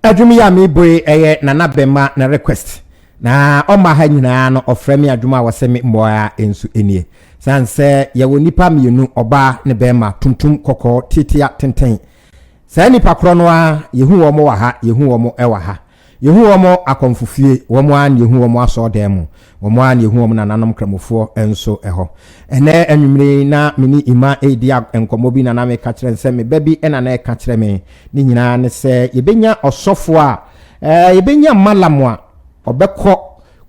Adwuma ya me boy nana Bema na request na oma ha nyina no ofrɛ me adwuma wase me mboa ensu enie sanse ye wo nipa mienu oba ne Bema tuntum kokko titia tenten sa nipa kro no a yehu wo mo wa ha yehu wo mo ewa ha yehu wo mo akonfufie wo mo an yehu wo mo aso dem wo mo an yehu wo mo nananom kramofo enso eho ene anwumre na mini ima edia enkomo bi nana me ka kire nse me baby ena na ka kire me ni nyina ne se yebenya osofo a yebenya malamu a obekọ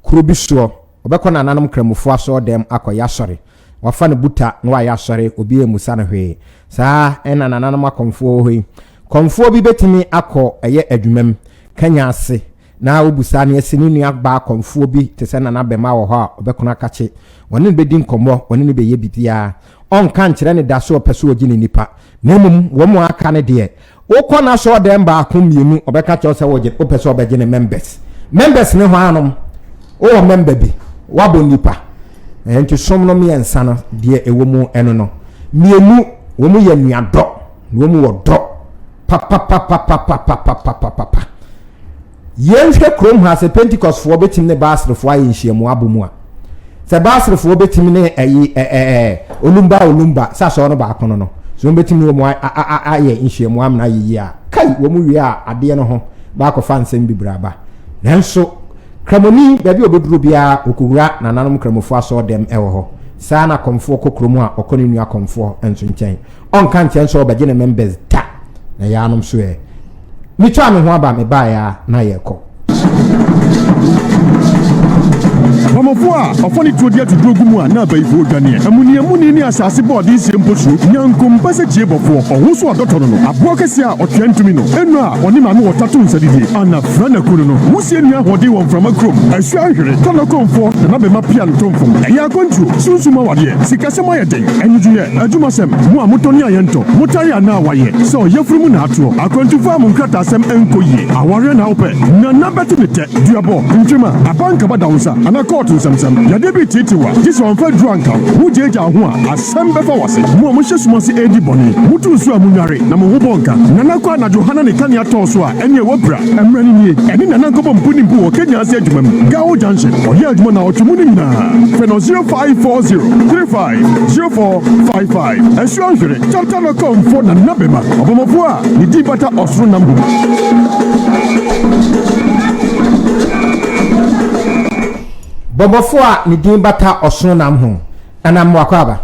kurobiso obekọ nananom kramofo aso dem akoya sori wafa ne buta no wa ya sori obi emusa ne hwe saa ena nananom akonfo hwe konfo bi betimi akọ eye adwumam kanya ase na obusa ne asini nua ba konfo bi te se nana Bema wo ha obekona kache woni be din komo woni ne be ye bibia on kan kire ne da so opeso ogi ne nipa na mum wo mo aka ne de wo na so dem ba akomienu obeka che o se wo je opeso obeje ne members ne ho anom o member bi wabo nipa enti somno me ensa no de ewo mu eno no mienu wo mu ye nuado wo mu wo do pa yenhwe krom ha se Pentecost fo betim ne basre fo ayi nhyiamu abomu a se basre fo betim ne ayi olumba sa so no ba kono no so betim wo mu aye nhyiamu amna ayi a kai wo mu wi a ade no ho ba ko fa nsem bibraba nanso kramoni baby obeduru bia okowura nananom kramofo aso dem ewo ho sa na komfo kokromu a okoni nua komfo enso nchen on kan chen so obaje ne members ta na yanom so e mi twa me ho aba me ba ya na ye ko Mamofua ofoni tuodia tudrogumu a na baifo dwane amuni ni asase board isi mposu nyankom pase chiebofo ohuso adoto no abokese a otwantumi no enu a oni ma me wotatu nsadidi ana frana kunu no musie nua hode won frama krom asu ahwere tono konfo na Bema pian tomfom eya kontu sunsuma wade sikasema yeden enjuye ajumasem mu a motoni ayento motaya na waye so yefrumu na ato akontufa am nkrata asem enkoyi aware na ope na nabeti mete duabo ntwema abanka badawunsa anako samsam ya debi titiwa jisi wanfa dranka wujeja ho a asembe fa wase mu amhye sumase edi boni mutu su amunware na mo bonka nana kwa na Johana ne kan ya toso a ene wabra emrani nie eni nana nkobo mpuni mpu wo Kenya ase adwumam gawo junction oya adwuma na otwumu ni nyina feno 0540350455 esho nhwere chapter com na Bema obomofo a ni di bata osro nambu Bobofo a ni din bata oso nam ho anam wakwaba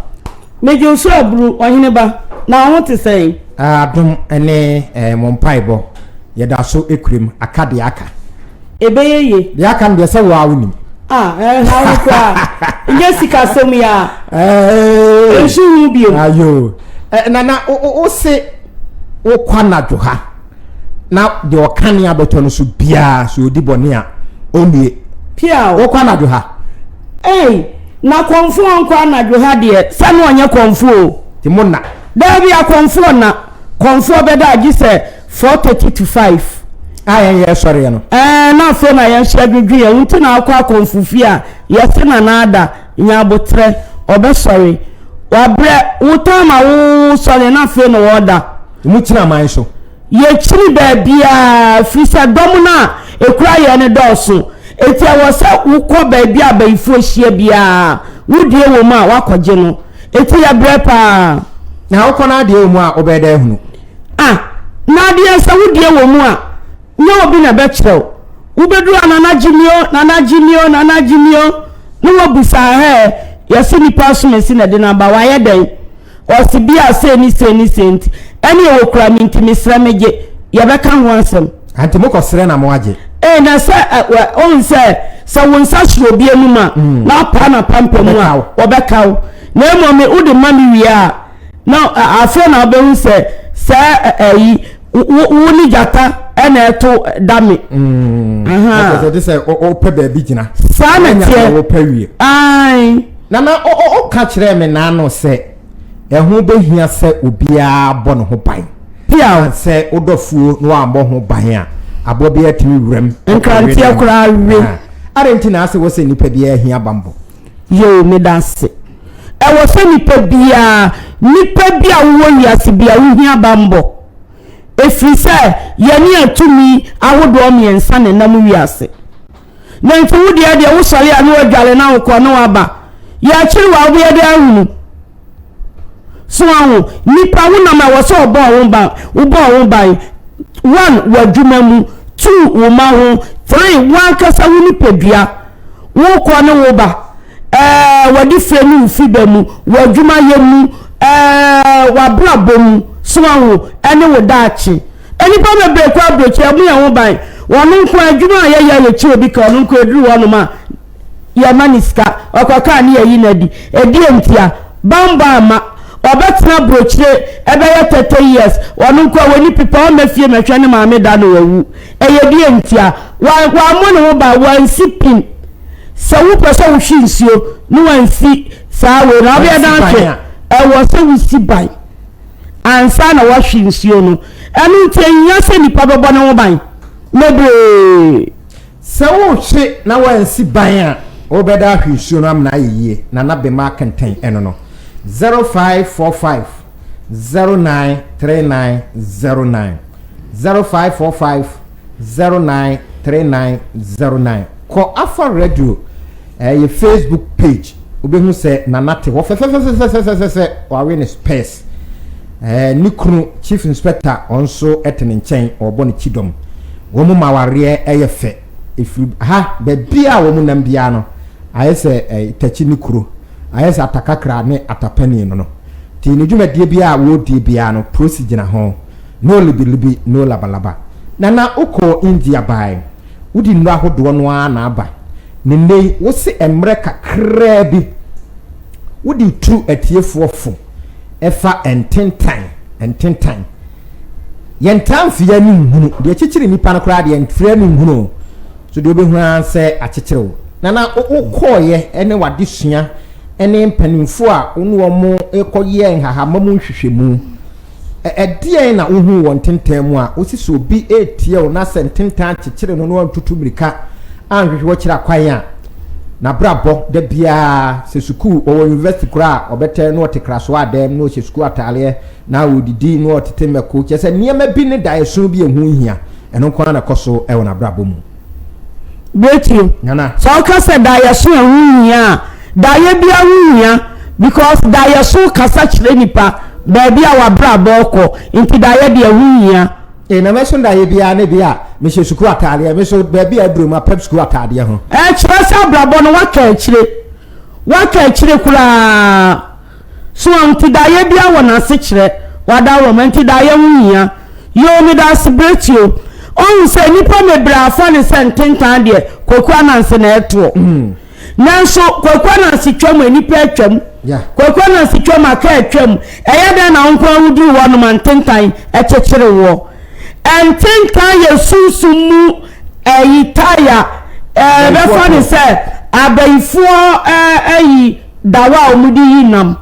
meje so abru ohene ba na ho te sei adum ene mompaibo yeda so ekrem akade aka ebeyeye de aka nde se wa awunim ha wo kwa nje sika som ya ensu bio ayo na o se o kwana dwoha na de o kan ya beto no so bia so odi bone a onue pia o kwana dwoha na konfu anko na dwoha de sanu onye konfu ti monna da bia konfu na konfu beda agi se 4:30 to 5 ye sorry no na fo na ye hwedwedwe ye nti na akwa konfu fi a ye se na nada nya botre obe sorry wa bre utama wo sorry na fo no order mu tina man so ye chiri ba bia frisa dom na ekura ye ne doso eti awose ukọ ba bia abaifo hie bia wudie wo ma wakoje no eti ya brepa na ukọ na de wo mu a obeda ehunu na de sa wudie wo mu a nya obi na be kyerɛw ubedu ananajimio no wobusa he yesi ni pasumesi na de na ba waye den osibia se ni senti eni wo kura mi ntimi sra meje ye be kan ho ansem anti mo ko sre na mo age na sa on say wonsa hiro bia mu ma na pa na pampa mu a obekaw na emo me udi mami wi a now afia na be say woni jata ena eto dame because they say o pe ba bi gina sa na tie o pe wie ai na o ka kire me na no say ehu be hia say obia bɔ no ho ban pia say odofuo no ambɔ ho ban a abo be atimi wurem nkrantie kura we arenti na ase wo say nipa bia hia bambo yo me dance e wo say nipa bia wo wiase bia wo hia bambo efiri say yeni atumi ahodo miensa ne nam wiase na nti wo de wo sɔre a no adwale na wo kɔ no aba ya kiri wa wo de ahunu so awo nipa wo na ma wo so obo wo ba one wadwuma mu two wo ma ho three one kasa wo nipa dua wo kɔ no wo ba wadi fremu fi ba mu wadwuma ye mu wabra bom so awo ene wo daachi enipa me break kwa break ya mu ya wo ban wonu nko adwuma ya chi obi ka wonu nko eduru wonu ma ya maniska okaka ni yi na di edi entia bamba ma obetina brochire ebe ya 30 years wonu nko woni pipa o mafie mahwa ne maame da no wawu eyedi entia wa mo ne wo ba wan sipin se wo pese wo hwinsio no wan si saa we na obi dan ke wo se wo si ban ansa na wa hwinsio no enu tienya se nipa bebo ne wo ban mebe se wo hwe na wan si ban a obeda hwinsio no am na yeye na Bema kenten eno no 0545 093909 0545 093909 ko afa radio your Facebook page obehu se nanate wo fe wa win space nikru chief inspector onso etene nchen obo ne chidom wo mu maware eyefe ifiri ha be bia wo mu nam bia no ayese tachi nikru ayese atakakra ne atapani no ti ne dwumadie bia wo die bia no procedure na ho no libi no labalaba na uko India bai udi ndo ahodo no na aba ne nei wo se emre kakra bi udi tu atiefuofo efa ententan yentamfia ni nhunu de chichiri nipa no kra de entfria ni nhunu so de obehu anse achichirewo na ukoye ene wadesua ene mpanimfo a onu omo ekoye nhahamamu nhwehwemu edie na uhu won tentamu a osisi obi etie o na sententan chichire no no tutumirika anhwehwe wo kira kwan a na brabo da bia se school o university kura obete no tekraso adem no che school atale na wodidi no tetemeko chese niema bi ne daeso bi ehu hia eno kwa na koso e wona brabo mu beti nana so ka se daeso ehu hia dae bia hu hia because daeso kasa chire nipa baby awa brabo ko inti dae bia hu hia na meso dae bia ne bia me che school atale me so baby adru ma pep school atade ho chirasa brabo no waka chire kula so anti dae bia wona se chire wada wo manti dae hu hia yo mi da celebrate on se nipa me bra fa ne sententan de kokwa nanse na eto nanso kokwa nanse twam nipa atwam kokwa nanse twam aka atwam eyada na onko awudi wo no mantentan echechire wo ententan ye sunsumu eyitaya be fa ne se abaifuo dawa omudi yinam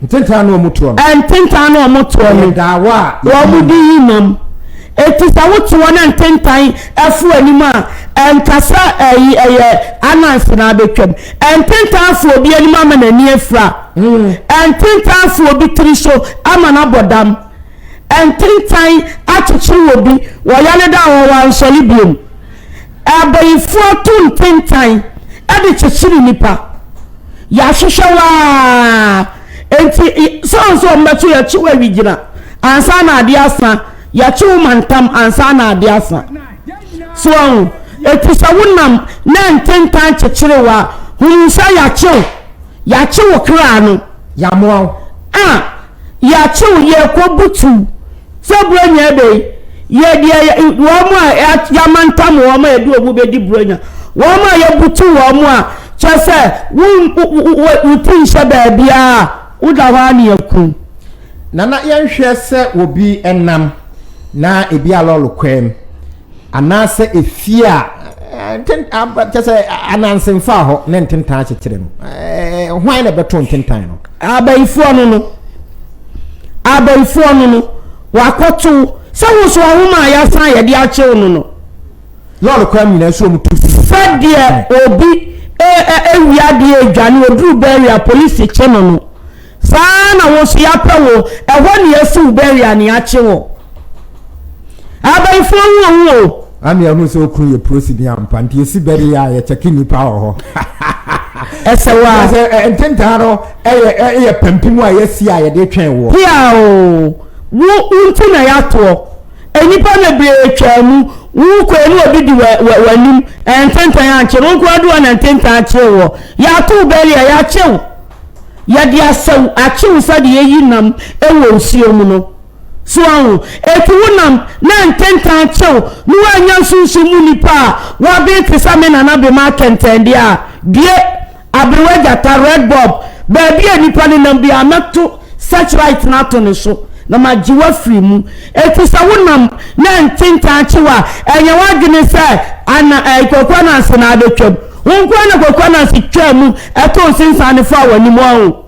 ententan no omuto no dawa omudi yinam etisa wotu wona ententan afu anima enkasa anansi na betwam ententan afu obi anima manani afra ententan afu obi triso amana bodam ententan achichiru obi woyale da wo wansoli biom abayifu tu ententan ade chichiru nipa ya hwehwa enti so mmeto ya chiwa wigina ansa na ade asa ya chiwu mantam ansa na ade asa so etisa wonam na ententan chichirewa hunsa ya chiwu kra no ya mo ya chiwu ye ko butu sebronya be ye de wo mo ya mantam wo mo edu obu be di bronya wo mo ya butu wo mo chese wu tin she ba bia uda wa ni eku nana yanhwe se obi enam na ebi alolo kwem anase efia just anansemfa ho ne ntentan kyekyere no hwan na beto ntentan no abaifo no wakoto se wo so ahoma ya san ye de achew no lolo kwem nyina so mu tu fadie obi ewiade adwane oduru barrier police cheno no saa na wo so ya pawo ehwo ne yasu barrier ne achewo abaifo wo ami anu so okru ye proceed ampa nti esi barrier ya cheki nipa ho esewa ententaro eye pempimu a yesi a ye de twen wo pia o wo unti na yato enipa na bre twamu wo ko eni odidi wanim ententan anche wo ko adu na ententan ache wo yato barrier ya chew ya dia saw achew sa de yi nam ewo nsuo mu no so ahu etuunam na ententan achew no anya sunsu mu nipa wa be tisame na Bema kentende a die abrewajata red bob baby enipa ne nam bia meto search right na to ne so na magiwa free mu etisa wonam na ententan achewa enye wadwene se ana ikokwa na asena adetwam wonkwa na kokwa na asitwamu eto sinsa ne fa wani mu ahu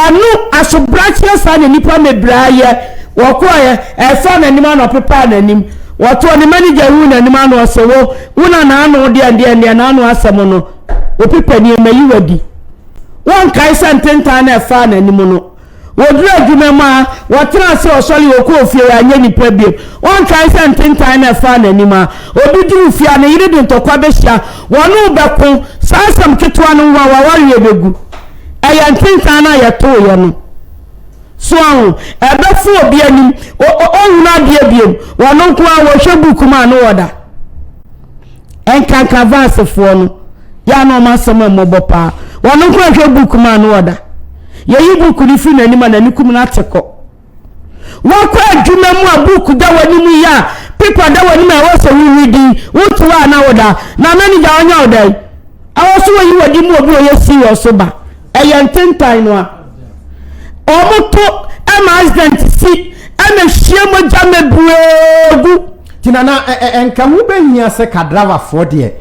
enu asobrachia sa ne nipa mebraye wokoye efa na nim ana pepa na nim woto ne manager hu na nim ana osewo wona na anu de na anu asem no opepa ni emayi wadi won kai santentan na efa na nim no wodura adwuma ma wotra se osoli woko ofie anya nipa biem won kai santentan na efa na nim a obidu ofie na yire de ntokwa behia wonu beko sasam ketwa no wa wari ebegu ayantentan na yeto ye no so ebefu obi anim ohuna bia biem wonu ko a wo hwebuku ma no woda enkanka verse fo no ya no masama mobopa wonu ko hwebuku ma no woda yeyi buku ni fi na ni ma na nikum na teko wako adwuma mu abuku da wani mu ya paper da wani ma wo so widi wotu wa na woda na manager onya woda awoso yi wadi mu obi o yesi wo so ba eyantentan no a omoto accident si ana hie mo jame buegu tinana enka mu behia se ka driver for de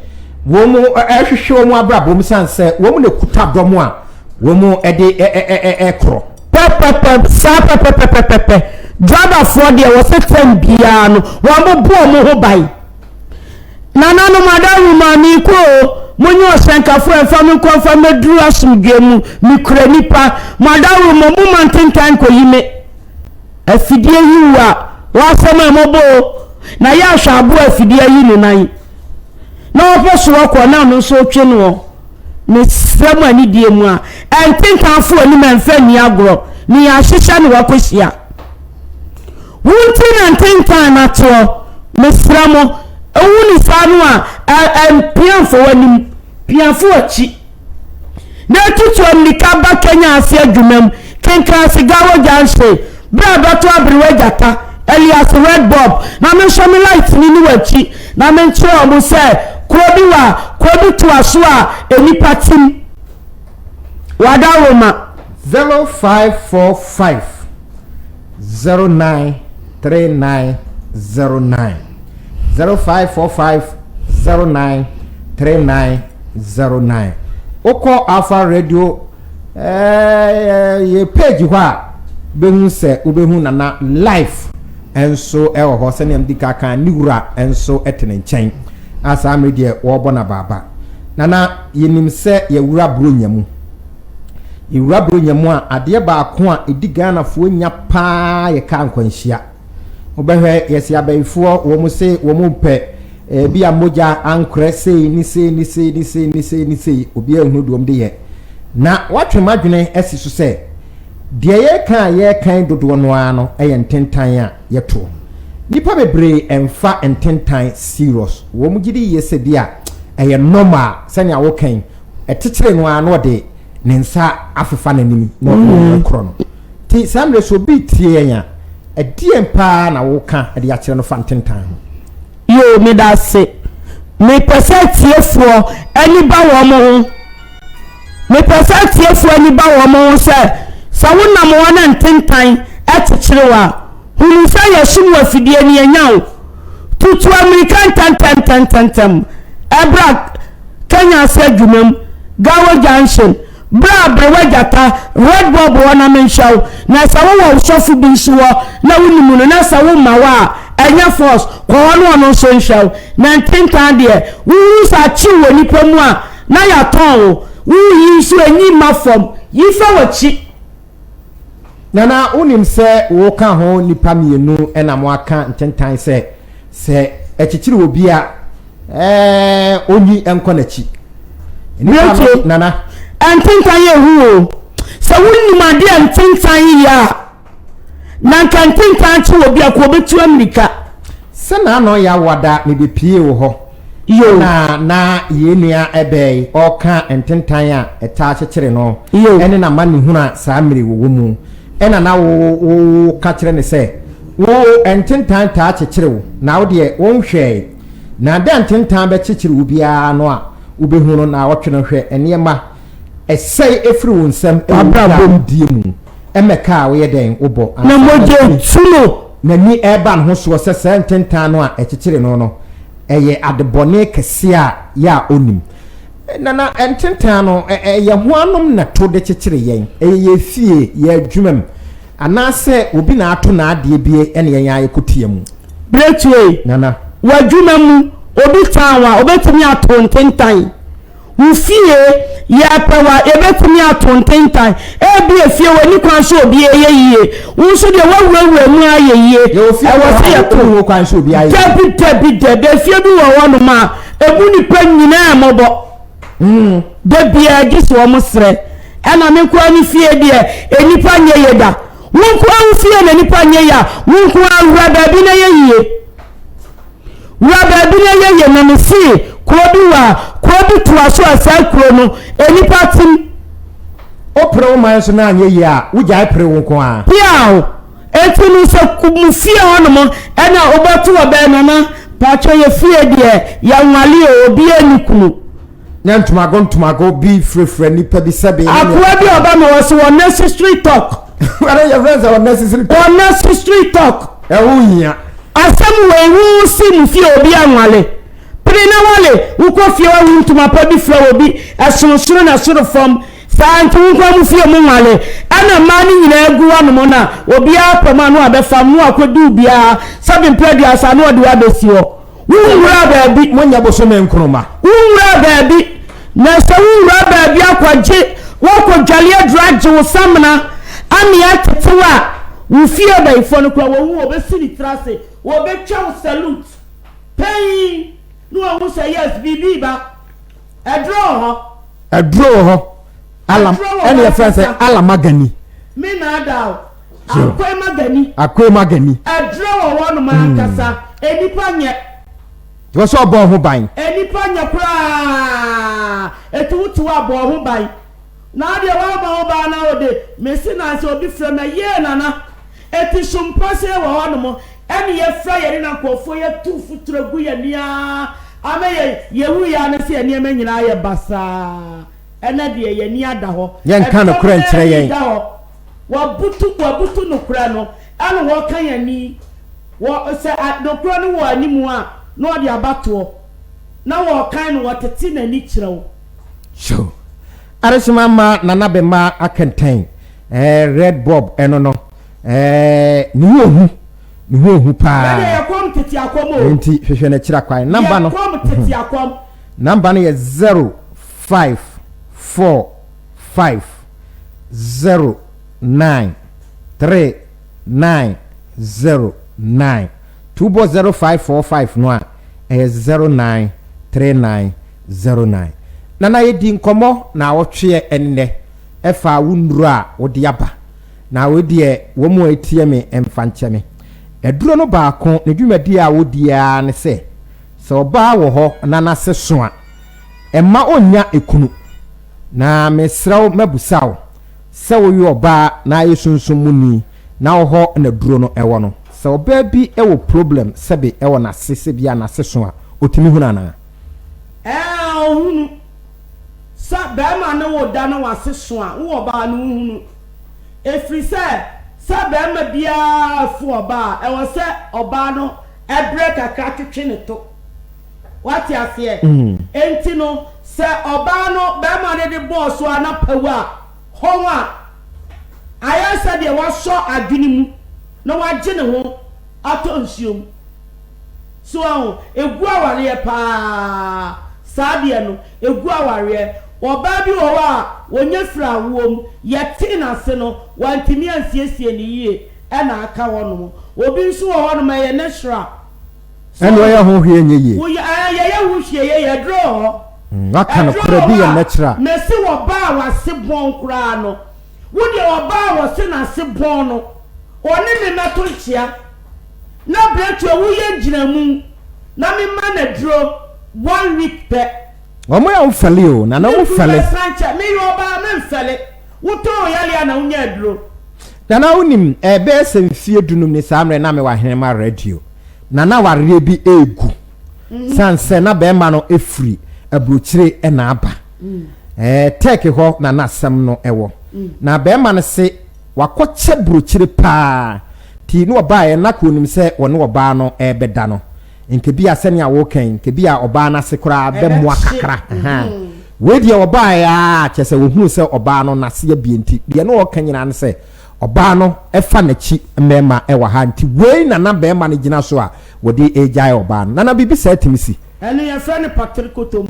wo mu ehwehwe wo mu abrabo mu sanse wo mu ne kuta domo a wo mu ede kro pepe driver for de wo se tem bia no wo mo bo mo ho bai nana no madaru ma ni ko monyo osenkafo enfam konfa meduru asumdwemu mikura nipa madaru mo mu mantentan ko yime afidie yiwa wasema mobo na ya hwabo afidie yi no nan na opeso ko na no so twe no ne sremu ani die mu a ententan fo ani manfa ni agro ni ya hyehyɛ ne wakohia wunti na ententan na to me sremu ewuni sanu a pianfo wanim pianfo achi na tutu amnika ba Kenya ase adwumam kenka sigaro janse bra bato abrewe jata Elias red bob na me show me light ni wachi na me nche omo se kobi to aso a enipa tim wada roma 0545 093909 0545093909 oko Alpha Radio ye page wa behu se obehu na live enso ewo ho se nem dika kan niwura enso etene nchen asa media wo bona baba nana yenim se ye wura bronyamu iwura bronyamu a ade ba ko a ediga na fo nya pa ye ka nkwanhia obehwe yesi abaifo wo mu se wo mu pe bia moja ankrese ni se obi ehunu duom de ye na watwe madwene esiso se de ye kan dodo no ano eye ntentan a yeto nipa bebre emfa ntentan serious wo mu gidi yese dia eye normal sani awo kan etetere no ano de ne nsa afefa nanim no kro no ti samre so bi tie ya edie mpa na wo ka de ya kire no fa ntentan yo me da se me pese tiefo ani ba wo mo me pese tiefo ani ba wo mo se sa wona mo na ntentan et techerewa hunu sa yesum wa fidie ne enyawo tutu american tantantantantam ebra Kenya se dwumam Gawo Junction bra brewajata red bob wana menshaw na sawo wo sofu bi nso na wonimu no na sawo mawa enya force ko wono no so nshaw na ntintan de wu sa chi woni pamu a na ya ton wu yi so enyi mafom yi fa wachi nana unim se wo ka ho nipa mienu ena mo aka ntintan se echichiri obi a onyi enko na chi nana antintan ye huo se wonni made antintan ya na kantintan chi obi a ko betu amerika se na no ya wada me be pie wo ho yo na yenua ebei oka antintan a eta chechire no ene na mani huna sa mmiri wo mu ena na wo ka kire ne se wo antintan ta chechire wo na wo de wo nhwe na da antintan be chechire wo bia no a wo be hu no na wo twe no hwe enema esai efiri wo nsam abrabom die mu emeka wo ye den wo na moje tulo na ni eba no so se antintan no a echechire no eye adebone kese a ya onim na antintan no ye ho anom na to de chechire yen eye fie ye adwumam anase obi na ato na ade bie ene yen aye kotia mu bretwe nana wadwumam obi tanwa obetumi ato antintan ufie ya pawa ebetumi ato antintan ebi efie woni kwan so obi eyeye unso de wawura mu ayeye e wo se ya to kwan so obi ayeye tabi efie bi wo wono ma ebu ni pa nyina mobo de bia gisi wo musre ana me kwa ni fie de enipa nyeye da won kwa fie na nipa nyeya won kwa wura ba bi na yeye wura bi na yeye na me si kobi tuaso asa kro no enipa tim opre man so na nyeye a wuja pre won ko a piao etunu se kumu fie hono mo ena obatu oba na pacho ye fie de ya nwale obi enikunu nyantumago bi frefre nipa bi sabe akwa bi oba me was unnecessary talk whether your friends are unnecessary talk e hu hia asem we hu sim fie obi anwale prina wale uko fie wa ntuma pa bi fie obi asonsoro na soro fam santu uko mu fie mu nwale ana mani nyina egu wanu mo na obi apama no abefam no akodu bia sabe predi asanu odi wa besio wura baabi monya boso me nkroma wura baabi na se wura baabi akwaje wako dwale adraje wo samna ami atetewa wo fie ba ifo no kwa wo obesi ni trase wo be twa salute pay no wo say yes bibi ba edro ho alam any your friends say alam magani me na da akwai magani edro wo no man kasa enipa nye wo so bo ho ban enipa nye kra etutu abo ho ban na de wa ba ba na ode mesi na se obi fra na ye nana eti sumpase wo ho no mo eni ye fra ye na nkofo ye tu futregu ye nia ame ye wu ya na se eni ema nyina ye basa ena de ye nia da ho ye kan no kra nkyere yen wa butu no kra no anu wo kan ye ni wo se no kra no wo animu a no de abato na wo kan no wo tete na ni kirewo sure arishima ma nana Bema akentan red bob eno no ni hu pa na ye kom tete akom o enti hwehwe na kira kwan number no kom tete akom number no ye 0545093909 20545 no a 093909 nana yedi nkomo na wotwe enne efa wunru a wodi aba na wodi wo mu etie me emfanche me eduro no baako ne dwumadi a wodi a ne se oba wo ho nana se so a emma onya ekunu na mesraw mabusaw se wo yi oba na yesunsun muni na wo ho na duro no ewo no se oba bi ewo problem sebe ewo na sese bia na se so a otimi hunana hunu sa Bema na wo da na wase so a wo ba no hunu efri se Bema bia fu oba e wo se oba no ebre kakra twetwe ne to what you say enti no se oba no Bema ne de boss so anapawa honwa aya se de wo so adwene mu na wagye ne ho ato nsuom so egu aware pa saade no egu aware oba bi wo a wonye fra wom yete na se no wantimi ansiesie ne yie e na aka wono obi nso wo hono ma ye nashra eno ya ho hwe nye yie wo ya hu hwe ye draw aka no kra bi ya natural me se wo ba wa se bon kra no wo de wo ba wo se na se bon no oni ne na to chia na bretu wo ye nginamu na me ma na draw 1 week pe omo ya mfale o na wo fale me yo ba me mfale wo to yale na unya duro na wonim ebe semfie dunum ni samre na me wa henema radio na ware bi egu sanse na Bema no efri abrochire e na aba teke ho na nasem no ewo na Bema no se wakoche brochire pa ti no oba ye na konim se woni oba no ebeda no nke bia sene awo kan nke bia oba na se kura be mo akakra we dia oba ya chese wo hu se oba no na se ya bienti dia no okanyina ne se oba no efa na chi Bema e wa ha nti we na Bema no gina so a wodi ejai oba no na bibi sa timisi ene ya fra ne patrikotom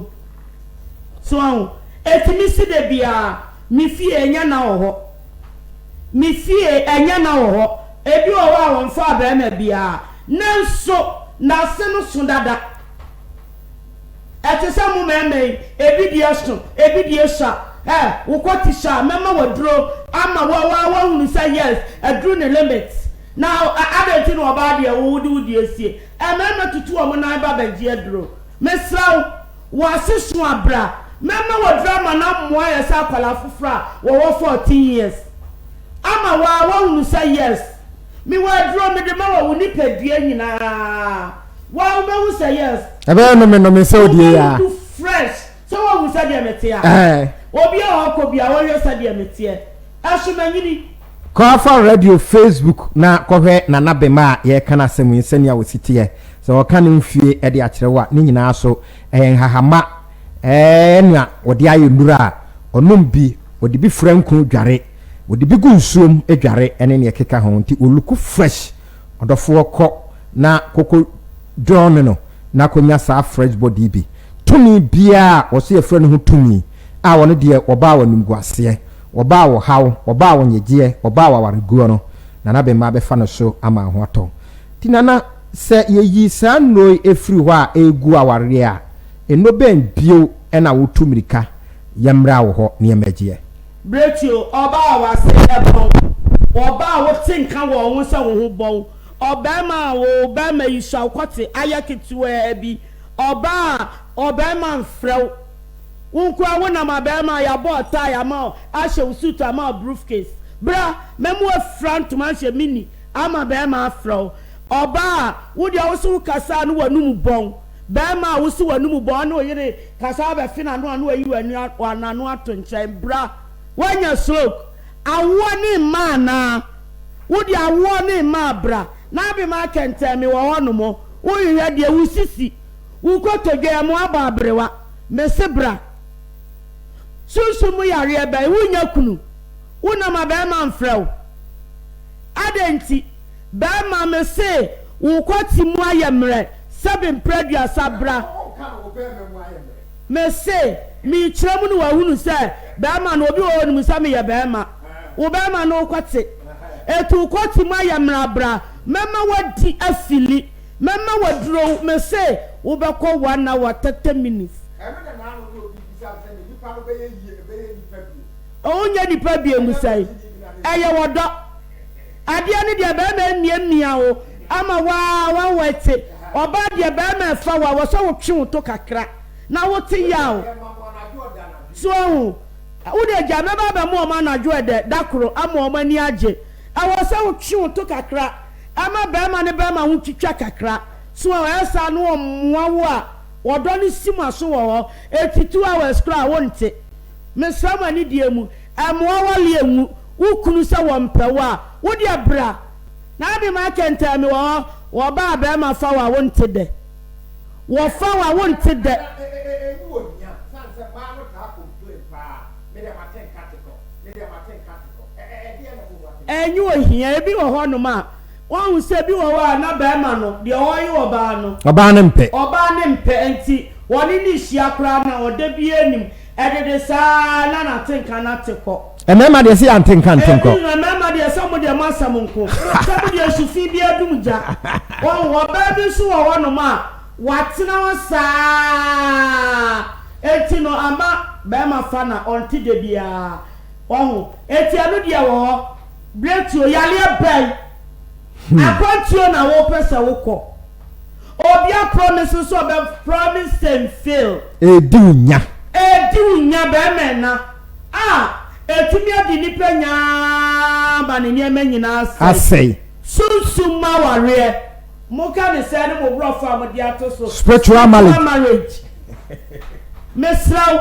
so etimisi de bia mi fie enya na oho mi fie enya na oho ebi owo a won fa Bema bia nanso na se no so dada etisa mu meme ebi die so ebi die sha wo kwoti sha mema waduro ama wa hunu say yes adru ne limits now adenti no oba de wo wudi esie mema tutu o mo na ba bagie aduro mesraw wa sesu abra mema wadura ma na moa ya sa kwala fufura wo 14 years ama wa hunu say yes mi waduro me de ma wo nipadua nyina wa wo say yes ebe no me say odie ya fresh so wo say de metia obi a okobia wo say de metia asumanyini Kofa radio Facebook na kohwe na Bema ye kana semu nsania wositie so oka ne mfie e de akyerewa ni nyina so hahama nua wodi aye ndura onum bi wodi bi franku dware wodi bi gunsuom edware ene ne keka ho nti oluku fresh odofo ko na koko John no na konya sa fresh body bi tumi bia wo se efre no ho tumi a woni de oba wanum guase oba wo haw oba wo nyegye oba wa wareguo no na Bema be fa no so ama ho ato ti nana se yeyi sa no efri ho a egu aware a eno ben bio e na wo tumirika yamra wo ho ne yamagye bretio oba wa se ebon oba wo tinka wo ho se wo ho bon Obama wo Bema yisha kwati ayaketuwe bi Obama mfrew unku awona ma Bema ya bota ya ma ashe usuta ma briefcase bra memu front man she mini ama Bema afrew oba wodi awusu kasa no wanum bon Bema awusu wanum bon na oyire kasa ba fina no anu ayi wananu ato nchen bra wanya sloke awoni mana wodi awoni ma bra na bi ma kente mi wo hono mo wo yire de wusisi wo kotodwe mo aba abrewa mesebra susumu yare ebe wunya kunu wona ma Bema mfrew adenti Bema mese wo kwati mu ayemre seven predia sabra mese mi kiremu no wahunu se Bema no obi wo no musame ye Bema wo Bema no kwati etu kwati mu ayemra bra mema wadi afili mema wadro me say wo be ko 1 hour 30 minutes onya ni pabi emusai eye wodo ade ani de Bema nia wo ama wa wete oba de Bema fa wa so wo twe to kakra na wo te yawo so wo de ja me ba mo ma na jo de dakoro ama o mani age awo so wo twe to kakra ama Bema ne Bema hu twitwa kakra so esa no mwawo a wodo ni sima so wo 82 hours kra wonte me sama ni die mu amwawo le emu ukunu se wo mpewa wo dia bra na be ma kenta me wo ba Bema fa wa wonte de wo fa wa wonte de enyu ohia ebi wo ho no ma won se bi wo wa na Bema no de ho yi wo ba no oba ne mpe enti woni ni hia kra na o de bi enim edede sa na tenka na teko emema de se antenka emema de se mo de masam nko se mo de sufi bi adum ja won wo ba bi so wo no ma watena wo sa enti no ama Bema fa na onti de bia won enti anu de wo bretuo yale bai akwantio na wo pesa wo ko obi a promise so be promise and fail edunya Bema na etumi adi nipa nya ba ne niam nyina asai susuma ware mo ka ne se ne mo brofo amodi ato so spiritual marriage mesraw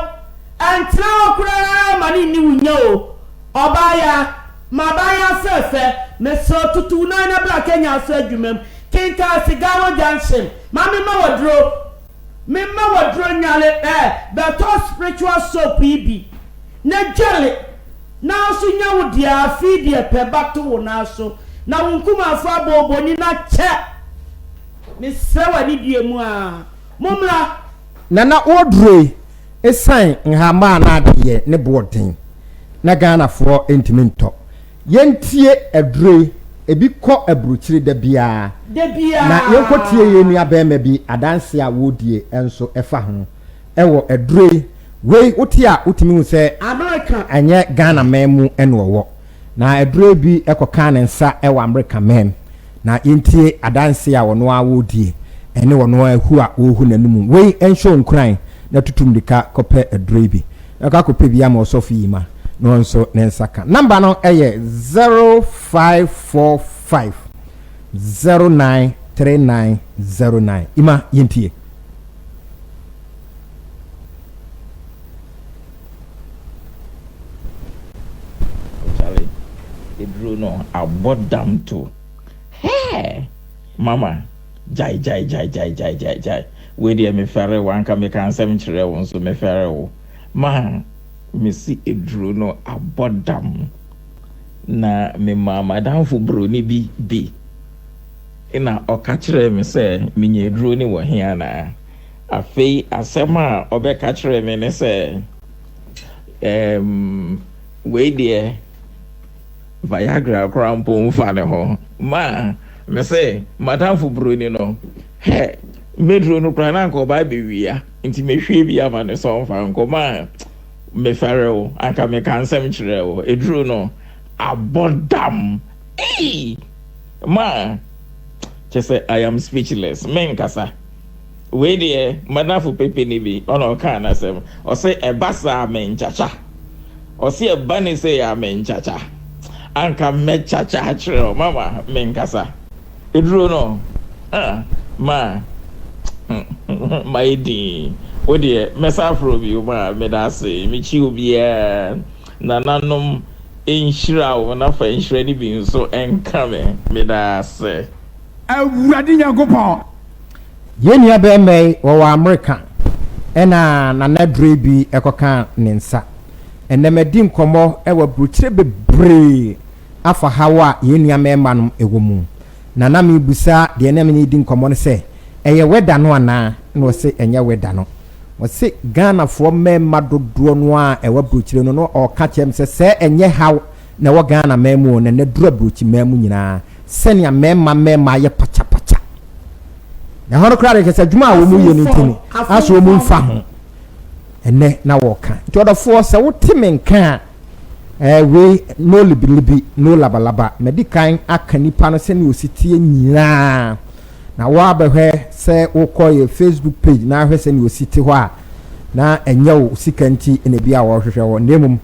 antra okura mani ni wunya o obaya mabaya fefe mesraw tutu na na bla Kenya so adwumam kinka sigaro junction mama wadro nyale beto spiritual soap ibi na jale na so nya wo dia fi dia pe bato wo na so na wonkuma afa boboni na che mesraw ni die mu a momra na odre esan nhama na adie ne boden na Ghana for entimento yentie adre ebi kọ abruchiri da bia na yenkotie ye nua Bema bi adanse a wodie enso efa ho ewo adre we wotia utimi hu se America anye Ghana memu ene wo na adre bi ekoka ne nsa ewo America mem na yentie adanse a wono a wodie ene wono ahu a ohu nanum we enso nkran na tutum dika kope adre bi aka kope bia ma osofu yima no nso nensaka number no eye 0545 093909 ima yentie Charlie edru no abodam to hey mama jai we dey me fere wan ka me kan sem kire won so me fere wo ma Missy edru no abodam na me mama danfo broni bi ina okachire me se minye edru ni wo hia na afei asema obekachire me ne se we dey Viagra crampo mfa ne ho ma me se madamfo broni no he medru no kra nko ba bewia nti mehwe bi ama ne so mfa nko ma me fareo aka me kansem chireo edru no abodam ma say I am speechless men kasa we dey madafu pepe ni bi ono ka na sem o say e basa men chacha o say e bani say ya men chacha anka me chacha chireo mama men kasa edru no ma my dear Odie mesafro bi uma medase michi obi na nanom enhira wo na fa enhira ni bi nso enka me medase awurade nyankopon yenia Bema wo America ena na nadre bi ekoka ne nsa enemedi nkomo ewa bruchire bebre afa hawa yenia mema no ewomu na na me busa de na me ni di nkomo ne se eye weda no ana na wo se enya weda no wose Ghana for mema dodo no a ewa bruchire no o ka chem se enye haw na wo Ghana memu na na dura bruchi memu nyina senia mema ye pacha na hono krade ke se dwuma wo mu ye ni ntini aso wo mu mfa ho enne na wo ka nti odofo se wo timi nka we no libilibi no labalaba medikan aka nipa no se ne ositie nyina na wa behwe se wo koye Facebook page na hwe se ne ositi ho a na enye wo sikanti ene bia wo hwehwe wo nemum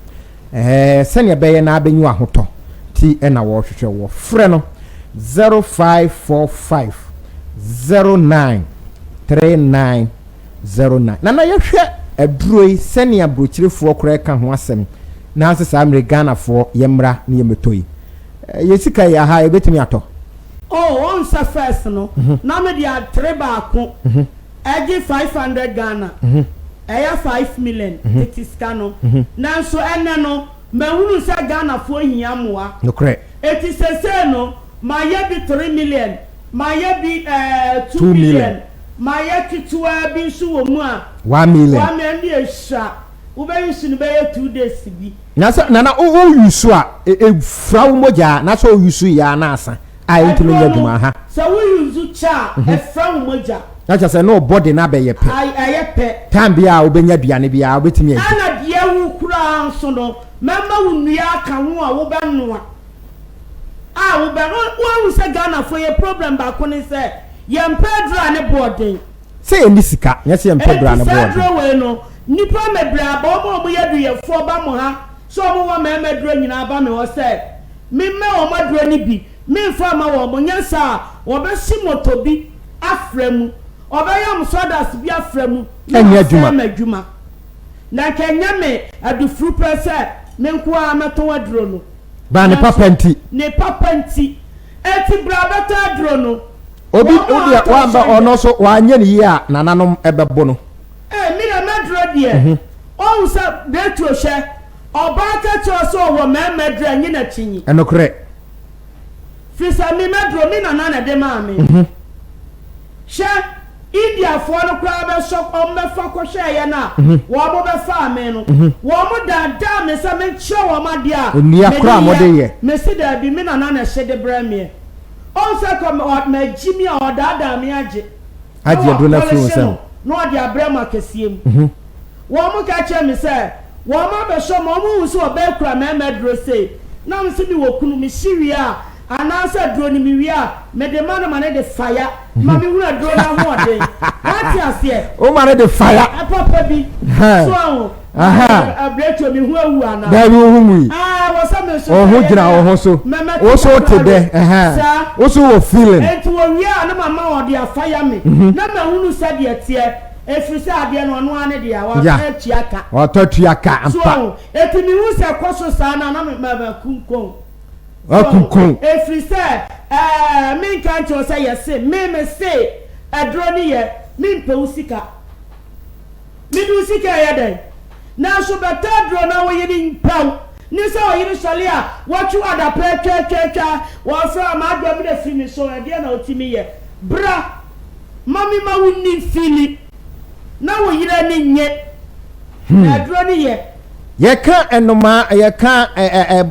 se ne beye na abenyu ahoto ti ena wo hwehwe wo frɛ no 0545 093909 na yehwe aduroi senia brochirefo kora ka ho asem na asesa Ghana fo yemra ne yemetoi yesika ya ha ebetimi ato on sa first no na me dia 3 baako agi 500 Ghana eya 5 million it is kano nanso enne no mahunu sa Ghana fo hia moa no correct it is say no ma ye bi 3 million ma ye bi 2 million ma ye kitwa bi nso wo mu a 1 million 1 million dey sha wo be use no be 2 days bi na o yusu a frawo moja na so yusu ya na asa a intimi yaduma ha so wo yusu cha frawo moja na cha say no body na be ye pe aye pe time bia obenya duane bia obetimi e ana bia wu kura nso no memma wo nua ka ho a wo be noa wo be wo say Ghana for your problem ba ko ni say ye mpedra ne body say eni sika nya say mpedra ne body mpedra we no nipa mebra ba mo ye du ye fo ba mo ha so mo wa memedra nyina ba me wo say me o madra ni bi me fa ma wo mo nyansa wo be si moto bi afremu obayam sodas bi afremu enya adwuma na kenya me adufru prese me nko a meto adro no ba ne papanti eti bra beta adro no obi wamba ono so wanye ni ya nananom ebebo no mi na medro die o sa detro hye oba ka cho so wo medro anyi na chinyi enokre fisa mi medro mi na de ma me she India for no crowd be shop on me fa ko hye ye na wo mo be fa me no wo mo da me se me che wo ma dia oni akra mo de ye me si da bi me na hye de bra me on se ko ma jimi a odada me age do na fu so no de abra ma kesiem wo mo ka che me se wo mo be so mo mo so be kura me medro say na me si bi wo kunu me shiri a anasa drone mi wi a me de man ma ne de fire ma mi wura drone ho ode what ase o ma ne de fire papa bi so abreto mi hu awu ana da bi hu mu wo sa me so o ho gira o ho so o so to de o so wo feeling enti wo wi a na mama ode a fire me na ma hunu sa de tie efiri ade no no ane de a wa tuaka o to tuaka ampa so enti mi hu se koso sa na na ma kunkon akunkun efiri se me kan cho say yes me say adro ni ye me mpe usika me du usika ya den na so beta adro na wo ye ni mpaw ni se o yiri sole a wo chu ada pe twetwa wo fra ma adro me de fini so e de na otimi ye bra mami ma wonni fili na wo yira ni nye adro ni ye ye ka enoma ye ka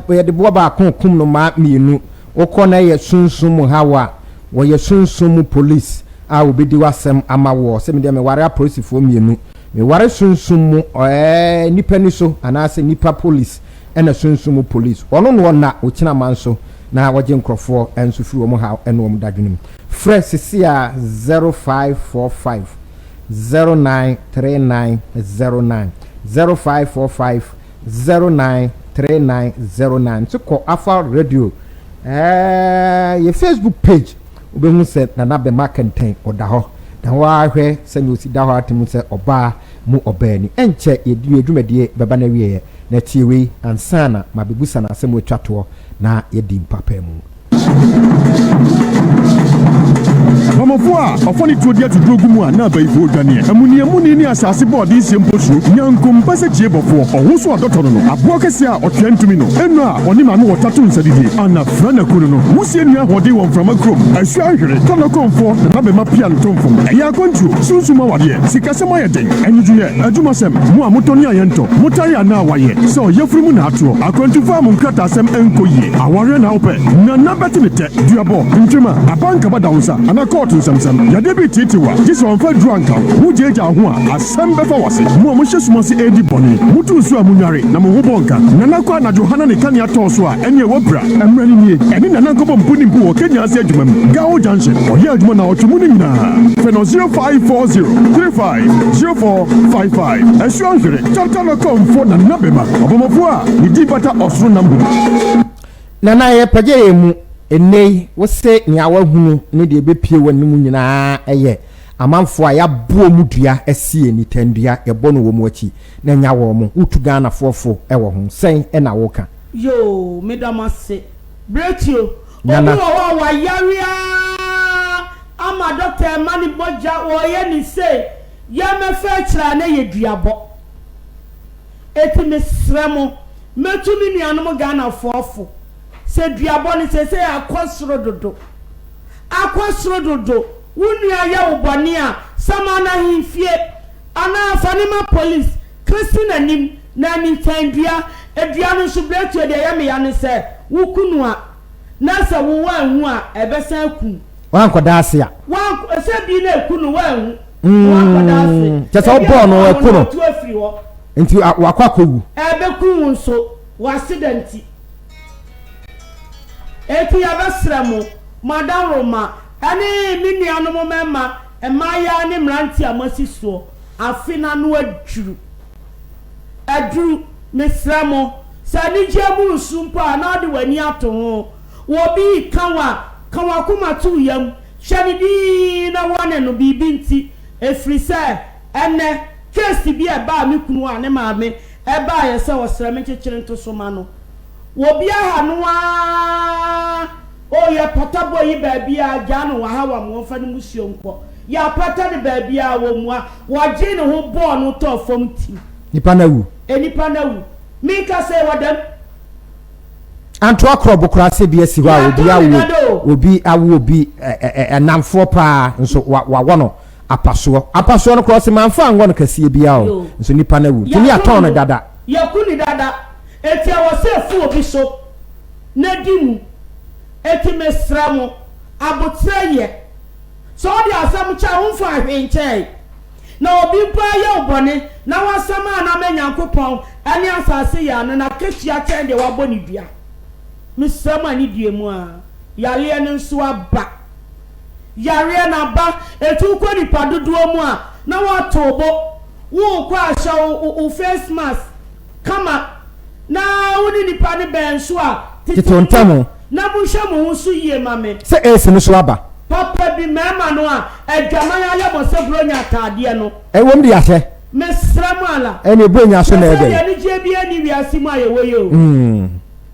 ye de bo ba konkum no ma mienu okona ye sunsum hawa wo ye sunsum police a obedi wasem ama wo se me de me ware police fo mienu me ware sunsum nipa ni so anase nipa police ena sunsum police ono no na okina manso na waje nkrofo enso fi wo mo ha eno wo dadwenim fresh sia 0545 093909 0545 093909 so call Alpha Radio your Facebook page obehu se na Bema kenten oda ho dan wa hwe se no si da ho atem se oba mu obani enche yedi adwumade beba na wiye na tiewe ansana mabebusa na asem otwato na yedi mpapa mu Mamofua ofoni tuodia tudrogu mu na baifo dwane amuniamuni ni asase board isi mposu nyankom pase chiebofo ohuso adotono no aboa kese a otwantumi no enu a oni ma no wotatu nsadidi ana frana kunu no musie nua hode won frama krom asu ahwere tono komfo na Bema pia ntomfom eya kontu sunsuma wade sikasema yeden enjuye ajumasem mu amotoni ayento mutari ana waye so yefuru na ato akwantu fam nkrata asem enkoyie aware na ope na nabetimete duabo ntwema abanka badawsa ana court samsam ya debi titiwa jiso onfa druanka hujeja ho a asembe fa wase mu amhye sumase edi boni mutu su amunware na mo hobonka nana kwa na Johana ne kan ya toso a ene wobra emrani nie eni nana nkobo mpuni mpu wo Kenya ase adwumam gawo junction oye adwuma na otwumu ni nyina feno 0540350455 assurance totalo.com for na Bema obomofo a ni dibata osro nambu nana ye page mu enei wo se nyawa hunu ne de bepie wanimu nyina eye amanfo a ya bo mudua asie ni tandua ebo no wo mu achi na nyawo mu utu Ghana fofo ewo ho sen e na wo ka yo medamase Bretio Nana wa yaria ama doctor mani boja wo ye ni say ya me fe kira na ye duabo eti me sremo metumi nuanom Ghana fofo se duabo ni se akosoro dodo wunua ya uboni a sama na himfie ana afanima police Christina nim na ni tandua edua no so Bretio de ya me ya ne se wukunu a na se wo wanhu a ebesan ku wankoda ase a wan se bi na ekunu wanhu wankoda ase chese obo no ekunu tu afiri ho nti wakwakowu ebeku nso wa accident eti ya besremo madam Roma ani minianu mo mema emaya ni mranti amasiso afina no aduru mesremo sani jemu sumpa na de wani ato ho wo bi kanwa kuma tu yam shanidi na wane no bibi nti efri se ene case bi e ba me kunu ane maame e ba ye se wo sra me kekere nto so ma no wo bi aha no a o ya patabo yi ba bia ja no wa ha wa mo fa no musio nko ya pata de ba bia wo mu a wa je ne ho bo no to fom ti nipa na wu mi ka se wadam anto akrobo kurase bi asi wa obi namfo pa nso wa wono apaso no cross manfo ango no kase bia o nso nipa na wu tini aton no dada yakuni dada eti awose fu obi so na dimu eti mesramo abotreye so odi asam cha hunfo ahwenche na obi pa ye obone na wasama na menyankopon ani asase ya na kechia chende waboni bia misama ni diemu a yale ne nso aba yare na ba etu ko nipa dodo mu a na watobo wo kwa asha o face mask kama na woni nipa ne ben so a titontamo na busha mo so yie mame se esi no so aba papa bi mema no a adwaman ya mo se bronya atade no wom di ase mesramo ala ene bronya so na ebe ya ni je bi ani wiase mu ayewo yo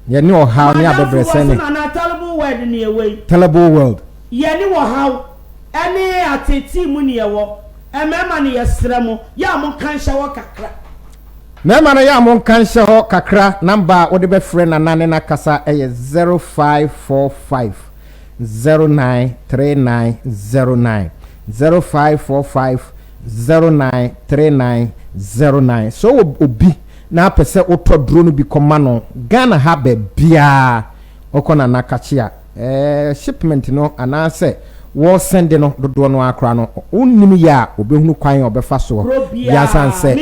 ye ni o how ni abebrese ni na terrible word ni ewe terrible world ye ni wo how ene ateti mu ni ewo emema ni yesramo ya mo kansha wo kakra mema na ya mo kansha ho kakra number wo de be frɛ na nane na kasa 0545 093909 0545 093909 so obi na pese oto drone bi komano Ghana ha be bia okona na kachia shipment no anase wo send no dodo no akra no unnim ya obehunu kwan obefa so ya sanse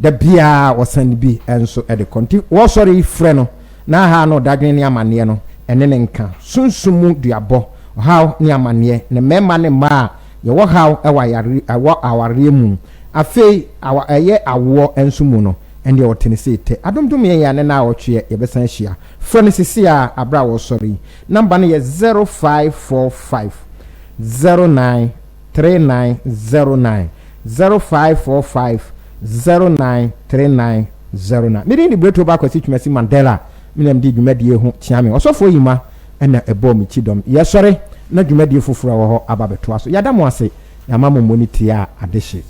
the bia wo send bi enso e de konti wo sorry frɛ no na ha no dadwen ne amane no ene ne nka sunsumu duabo how ni amane ne mema ne ma ye wo how e wa yare aware mu afei awa eye awo enso mu no ende o tenese te adomdom ye ya ne na awotwe ye besan hia franisisi a abra wo sorry number ne ye 0545 093909 0545 093909 miri ni Bretio ba kwasi twumasi Mandela minem di dwumadie ho tiame osofo yima ena ebo mi chidom ye sorry na dwumadie foforo wo ho ababeto aso yada mo ase ya mamo moniti a adehye